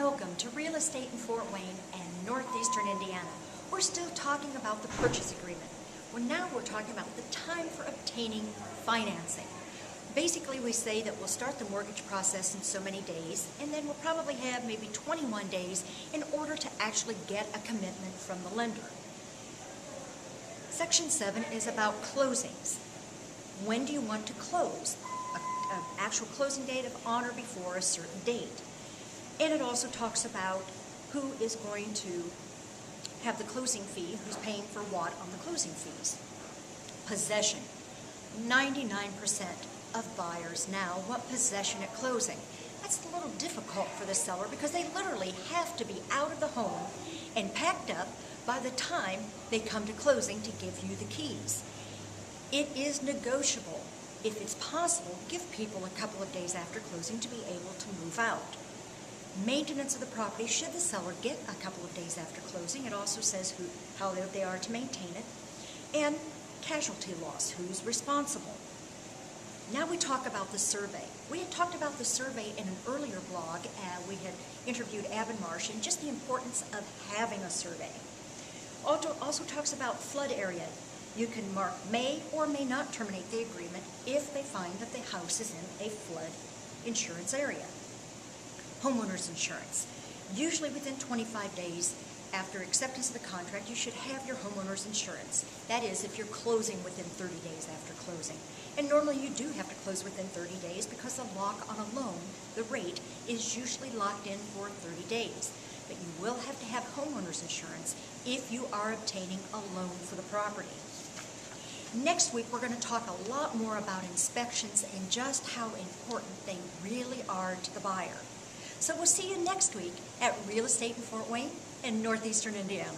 Welcome to Real Estate in Fort Wayne and Northeastern Indiana. We're still talking about the purchase agreement. Well, now we're talking about the time for obtaining financing. Basically, we say that we'll start the mortgage process in so many days, and then we'll probably have maybe 21 days in order to actually get a commitment from the lender. Section 7 is about closings. When do you want to close? An actual closing date of on or before a certain date. And it also talks about who is going to have the closing fee, who's paying for what on the closing fees. Possession. 99% of buyers now want possession at closing. That's a little difficult for the seller because they literally have to be out of the home and packed up by the time they come to closing to give you the keys. It is negotiable. If it's possible, give people a couple of days after closing to be able to move out. Maintenance of the property, should the seller get a couple of days after closing, it also says how they are to maintain it. And casualty loss, who's responsible. Now we talk about the survey. We had talked about the survey in an earlier blog. We had interviewed Abin Marsh and just the importance of having a survey. Also talks about flood area. You can mark may or may not terminate the agreement if they find that the house is in a flood insurance area. Homeowner's insurance. Usually within 25 days after acceptance of the contract, you should have your homeowner's insurance. That is, if you're closing within 30 days after closing. And normally you do have to close within 30 days because the lock on a loan, the rate, is usually locked in for 30 days. But you will have to have homeowner's insurance if you are obtaining a loan for the property. Next week, we're going to talk a lot more about inspections and just how important they really are to the buyer. So we'll see you next week at Real Estate in Fort Wayne and Northeastern Indiana.